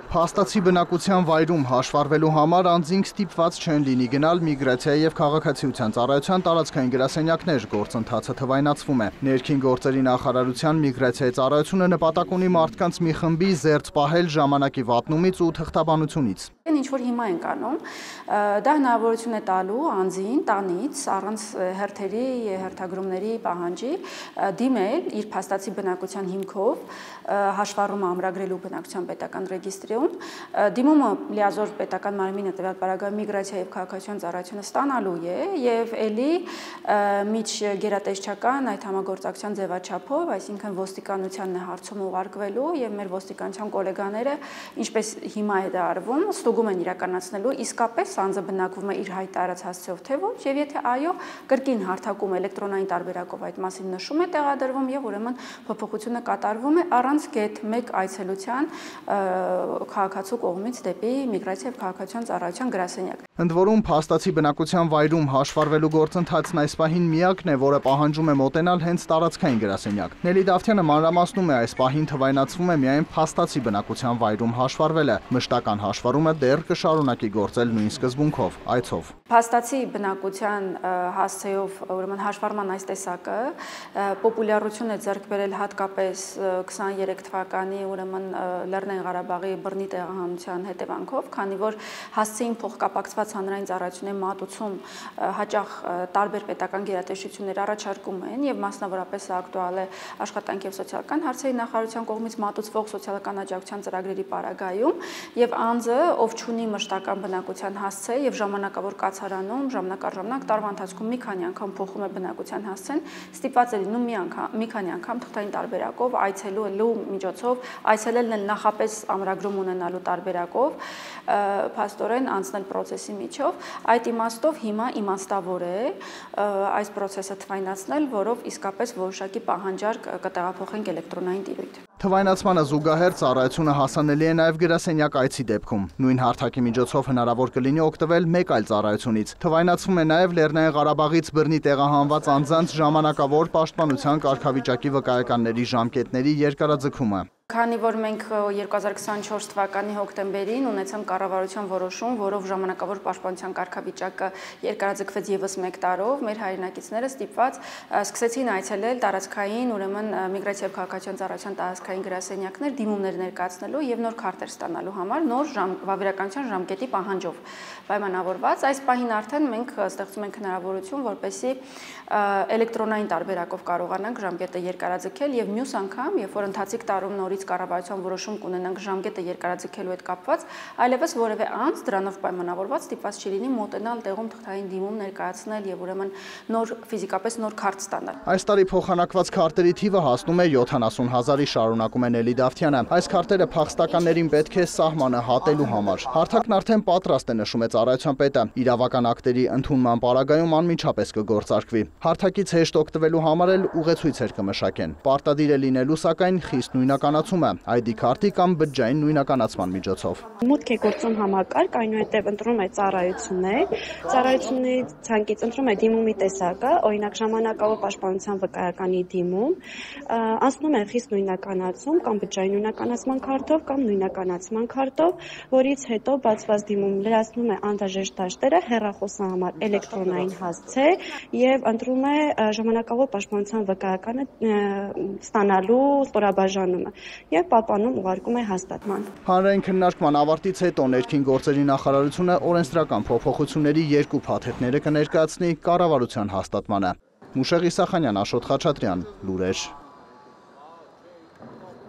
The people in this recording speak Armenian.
Փաստացի բնակության վայրում հաշվառվելու համար անձինք ստիպված չեն լինի գնալ միգրացիայի և քաղաքացիության ծառայության տարածքային գրասենյակներ, գործընթացը թվայնացվում է։ Ներքին գործերի նախարարության միգրացիայի ծառայությունը նպատակ ունի մարդկանց մի խմբի զերծ պահել ժամանակի վատնումից ու թղթաբանությունից։ Ինչ-որ հիմա ենք անում, դա հնարավորություն է տալու անձին տանից առանց հերթերի, հերթագրումների պահանջի դիմել իր փաստացի բնակության հիմքով հաշվառումը ամրագրելու բնակության պետական ռեգիստրում, դիմումը լիազոր պետական մարմինը տվյալ պարագայում միգրացիա և քաղաքացիության ծառայությունը ստանալու է և էլի միջգերատեսչական այդ համագործակցության ձևաչափով, այսինքն ոստիկանությանն է հարցում ուղարկվելու և մեր ոստիկանության գոլեգաները, ինչպես հիմա է դա արվում, ստուգում են իրականացնելու իսկապես անձը բնակվում է իր հայտ տարած հասցեով թե ոչ, և եթե այո, կրկին հարթակում էլեկտրոնային տարբերակով այդ մասին նշում է տեղադրվում և ուրեմն փոփոխությունը կատարվում է առանց գեթ 1 այցելության քաղաքացու կողմից դեպի միգրացիա և քաղաքացիության ծառայության գրասենյակ։ Ընդ որում փաստացի բնակության վայրում հաշվառվելու գործընթացն այս պահին միակն է, որը պահանջում է մոտենալ հենց տարածքային գրասենյակ։ Նելի Դավթյանը մանրամասնում է, այս պահին թվայնացվում է միայն փաստացի բնակության վայրում հաշվառվելը, մշտական հաշվառումը դեռ կշարունակի գործել նույն սկզբունքով, այցով։ Փաստացի բնակության հասցեով ուրեմն հաշվառման այս տեսակը պոպուլյարություն է ձեռք բերել հատկապես 23 թվականի ուրեմն Լեռնային Ղարաբաղի բռնի տեղահանության հետևանքով, քանի որ հասցեին փոխկապակցված հանրային ծառայությունների մատուցում հաճախ տարբեր պետական գերատեսչություններ առաջարկում են եւ մասնավորապես ակտուալ է աշխատանքի եւ սոցիալական հարցերի նախարարության կողմից մատուցվող սոցիալական աջակցության ծրագրերի պարագայում եւ անձը, ով չունի մշտական բնակության հասցե եւ ժամանակավոր կացարանում ժամանակ առ ժամանակ տարվա ընթացքում մի քանի անգամ փոխում է բնակության հասցեն, ստիպված է լինում մի քանի անգամ թղթային տարբերակով այցելելու միջոցով այցելելն էլ նախապես ամրագրում ունենալու տարբերակով փաստորեն անցնել process-ի միջով, այդ իմաստով հիմա իմաստավոր է այս process-ը թվայնացնել, որով իսկապես որոշակի պահանջարկ կտեղափոխենք էլեկտրոնային տիրույթ։ Թվայնացմանը զուգահեռ ծառայությունը հասանելի է նաև գրասենյակ այցի դեպքում։ Նույն հարթակի միջոցով հնարավոր կլինի օգտվել մեկ այլ ծառայությունից։ Թվայնացվում է նաև Լեռնային Ղարաբաղից բռնի տեղահանված անձանց ժամանակավոր պաշտպանության կարգավիճակի վկայականների ժամկետների երկարաձգումը։ Քանի որ մենք 2024 թվականի հոկտեմբերին ունեցանք կառավարության որոշում, որով ժամանակավոր պաշտպանության կարգավիճակը երկարաձգվեց ևս 1 տարով, մեր հայրենակիցները ստիպված սկսեցին այցելել տարածքային, ուրեմն միգրացիա և քաղաքացիության ծառայության տարածքային գրասենյակներ դիմումներ ներկայացնելու եւ նոր քարտեր ստանալու համար նոր վավերականության ժամկետի պահանջով պայմանավորված։ Այս պահին արդեն մենք ստեղծում ենք հնարավորություն, որպեսզի էլեկտրոնային տարբերակով կարողանանք ժամկետը երկարաձգել եւ մյուս անգամ, երբ որ ընթացիկ տարում նորից կառավարության որոշում կունենանք ժամկետը երկարաձգելու հետ կապված, այլևս որևէ անձ դրանով պայմանավորված ստիպված չի լինի մոտենալ տեղում թղթային դիմում ներկայացնել եւ ուրեմն նոր ֆիզիկապես նոր քարտ ստանալ։ Այս տարի փոխանակված քարտերի թիվը հասնում է 70,000-ի, շարունակում է Նելի Դավթյանը։ Այս քարտերը փախստականներին պետք է սահմանը հատելու համար։ Հարթակն արդեն պատրաստ է, նշում է ծառայության պետը։ Իրավական ակտերի ընդունման պարագայում անմիջապես կգործարկվի։ Հարթակից հեշտ օգտվելու համար էլ ուղեցույցեր կմշակեն։ Պարտադիր է լինելու սակայն խիստ նույնականացումը ID քարտի կամ բջջային նույնականացման միջոցով։ Մուտք է գործում համակարգ, այնուհետև ընտրում է ծառայություններ, ծառայությունների ցանկից ընտրում է դիմումի տեսակը, օրինակ ժամանակավոր պաշտպանության վկայականի դիմում, անցնում է խիստ նույնականացում կամ բջջային նույնականացման քարտով կամ նույնականացման քարտով, որից հետո բացված դիմում լրացնում է անհրաժեշտ դաշտերը, հեռախոսահամար էլեկտրոնային հասցե եւ ընտրում է ժամանակավոր պաշտպանության վկայականը ստանալու ստորաբաժանումը եւ պահպանում ուղարկում է հաստատման։ Հանրային քննարկման ավարտից հետո ներքին գործերի նախարարությունը օրենսդրական փոփոխությունների 2 փաթեթները կներկայացնի կառավարության հաստատմանը։ Մուշեղ Իսախանյան, Աշոտ Խաչատրյան, լուրեր։